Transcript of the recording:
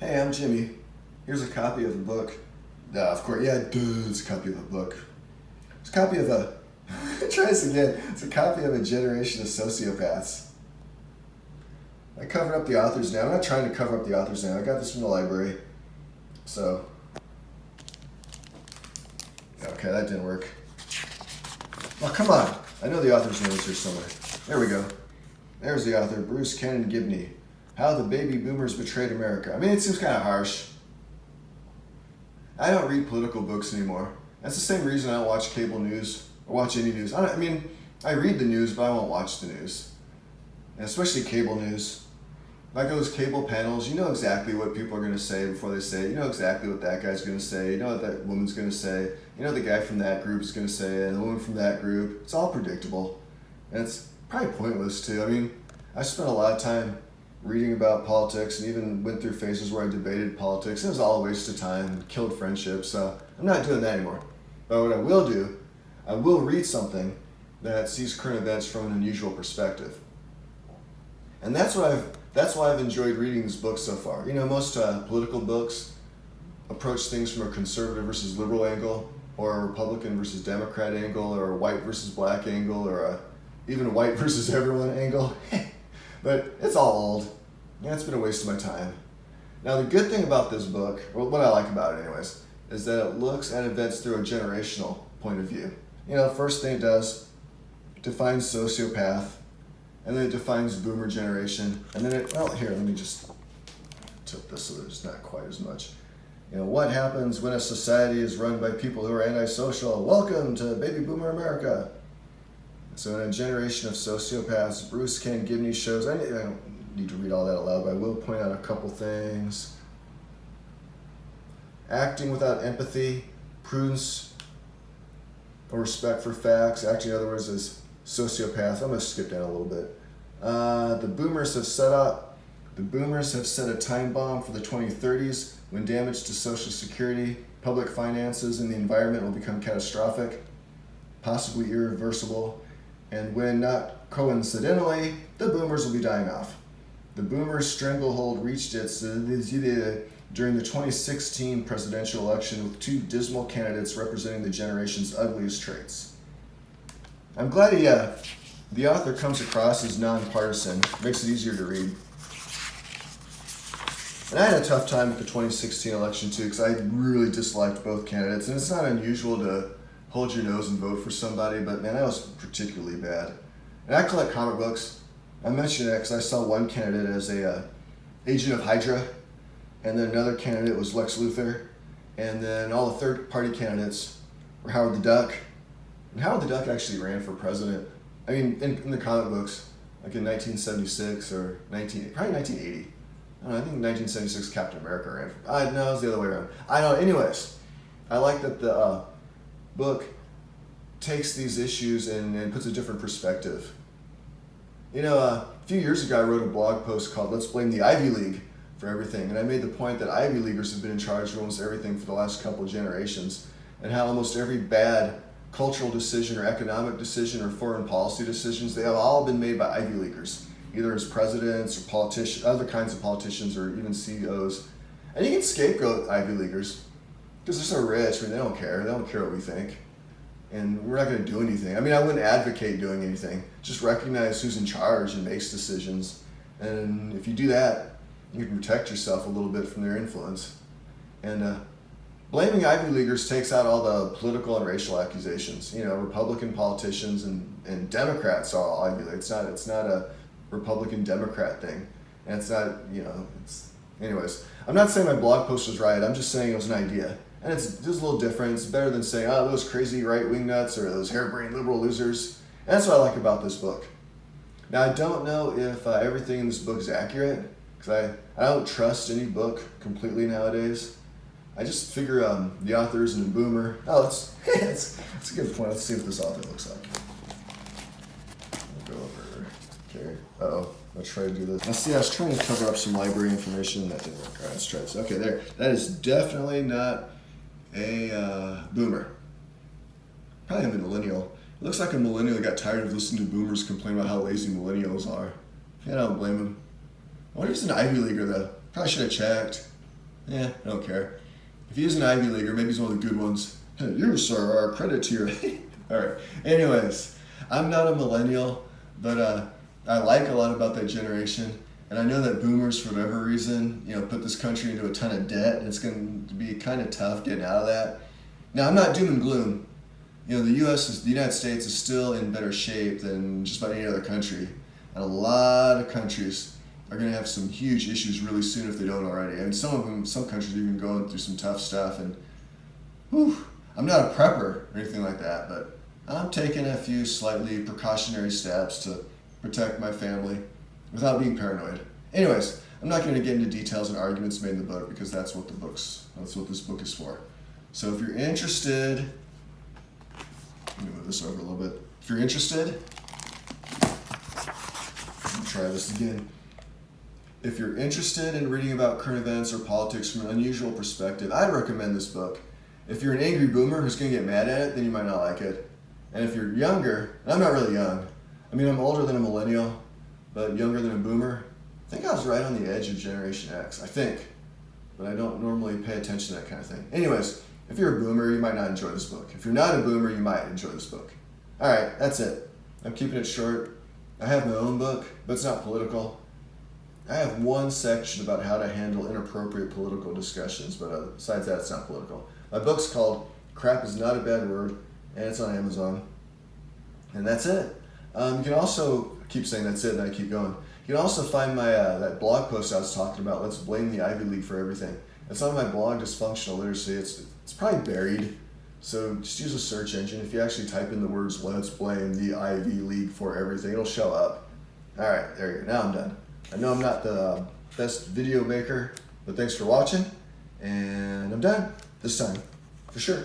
Hey, I'm Jimmy. Here's a copy of the book. Of course, yeah, it's a copy of the book. It's a copy of a, try this again. It's a copy of A Generation of Sociopaths. I covered up the author's name. I'm not trying to cover up the author's name. I got this from the library. So, okay, that didn't work. Oh, come on. I know the author's name is here somewhere. There we go. There's the author, Bruce Cannon Gibney. How the Baby Boomers Betrayed America. I mean, it seems kind of harsh. I don't read political books anymore. That's the same reason I don't watch cable news or watch any news. I read the news, but I won't watch the news. And especially cable news. Like those cable panels, you know exactly what people are going to say before they say it. You know exactly what that guy's going to say. You know what that woman's going to say. You know what the guy from that group is going to say, and the woman from that group. It's all predictable. And it's probably pointless, too. I mean, I spent a lot of time reading about politics and even went through phases where I debated politics. It was all a waste of time and killed friendships, so I'm not doing that anymore. But what I will do, I will read something that sees current events from an unusual perspective. And that's why I've enjoyed reading this book so far. You know, most political books approach things from a conservative versus liberal angle, or a Republican versus Democrat angle, or a white versus black angle, or even a white versus everyone angle. But it's all old. Yeah, it's been a waste of my time. Now, the good thing about this book, or what I like about it anyways, is that it looks at events through a generational point of view. You know, the first thing it does, it defines sociopath, and then it defines boomer generation, and then let me just tilt this so there's not quite as much. You know, what happens when a society is run by people who are antisocial? Welcome to baby boomer America. So in A Generation of Sociopaths, Bruce Cannon Gibney shows, I don't need to read all that aloud, but I will point out a couple things. Acting without empathy, prudence, or respect for facts. Actually, in other words, is sociopath. I'm going to skip down a little bit. The boomers have set a time bomb for the 2030s when damage to Social Security, public finances, and the environment will become catastrophic, possibly irreversible. And when, not coincidentally, the boomers will be dying off. The boomers' stranglehold reached its during the 2016 presidential election with two dismal candidates representing the generation's ugliest traits. I'm glad the author comes across as nonpartisan. Makes it easier to read. And I had a tough time with the 2016 election too, because I really disliked both candidates. And it's not unusual to hold your nose and vote for somebody, but man, that was particularly bad. And I collect comic books. I mentioned that because I saw one candidate as a agent of Hydra, and then another candidate was Lex Luthor, and then all the third-party candidates were Howard the Duck. And Howard the Duck actually ran for president. I mean, in the comic books, like in 1976 or probably 1980. I don't know, I think in 1976 Captain America ran for, no, it was the other way around. I don't know, anyways. I like that the book takes these issues and puts a different perspective. You know, a few years ago I wrote a blog post called Let's Blame the Ivy League for Everything, and I made the point that Ivy Leaguers have been in charge of almost everything for the last couple of generations, and how almost every bad cultural decision or economic decision or foreign policy decisions, they have all been made by Ivy Leaguers, either as presidents or politicians, other kinds of politicians, or even CEOs. And you can scapegoat Ivy Leaguers because they're so rich. I mean, they don't care. They don't care what we think. And we're not going to do anything. I mean, I wouldn't advocate doing anything. Just recognize who's in charge and makes decisions. And if you do that, you can protect yourself a little bit from their influence. And blaming Ivy Leaguers takes out all the political and racial accusations. You know, Republican politicians and Democrats are all Ivy Leaguers. It's not a Republican-Democrat thing. And it's not, anyways. I'm not saying my blog post was right. I'm just saying it was an idea. And it's just a little different. It's better than saying, oh, those crazy right-wing nuts or those harebrained liberal losers. And that's what I like about this book. Now, I don't know if everything in this book is accurate, because I don't trust any book completely nowadays. I just figure the author isn't a boomer. Oh, that's a good point. Let's see what this author looks like. I'll go over here. Uh-oh. I'll try to do this. Now, see, I was trying to cover up some library information. That didn't work. All right, let's try this. Okay, there. That is definitely not a boomer. Probably a millennial. It looks like a millennial that got tired of listening to boomers complain about how lazy millennials are. Yeah, I don't blame him. I wonder if he's an Ivy Leaguer, though. Probably should have checked. I don't care. If he is an Ivy Leaguer, maybe he's one of the good ones. Hey, you, sir, are credit to your... All right. Anyways, I'm not a millennial, but I like a lot about that generation. And I know that boomers, for whatever reason, put this country into a ton of debt, and it's going to be kind of tough getting out of that. Now, I'm not doom and gloom. The United States is still in better shape than just about any other country. And a lot of countries are going to have some huge issues really soon if they don't already. And some countries are even going through some tough stuff. And I'm not a prepper or anything like that, but I'm taking a few slightly precautionary steps to protect my family without being paranoid. Anyways, I'm not going to get into details and arguments made in the book because that's what this book is for. So if you're interested, let me move this over a little bit. If you're interested, let me try this again. If you're interested in reading about current events or politics from an unusual perspective, I'd recommend this book. If you're an angry boomer who's going to get mad at it, then you might not like it. And if you're younger, and I'm not really young, I'm older than a millennial, but younger than a boomer. I think I was right on the edge of Generation X, I think. But I don't normally pay attention to that kind of thing. Anyways, if you're a boomer, you might not enjoy this book. If you're not a boomer, you might enjoy this book. All right, that's it. I'm keeping it short. I have my own book, but it's not political. I have one section about how to handle inappropriate political discussions, but besides that, it's not political. My book's called Crap is Not a Bad Word, and it's on Amazon. And that's it. You can also, I keep saying that's it, and I keep going. You can also find my that blog post I was talking about, Let's Blame the Ivy League for Everything. It's on my blog, Dysfunctional Literacy. It's probably buried, so just use a search engine. If you actually type in the words, Let's Blame the Ivy League for Everything, it'll show up. All right, there you go. Now I'm done. I know I'm not the best video maker, but thanks for watching, and I'm done this time, for sure.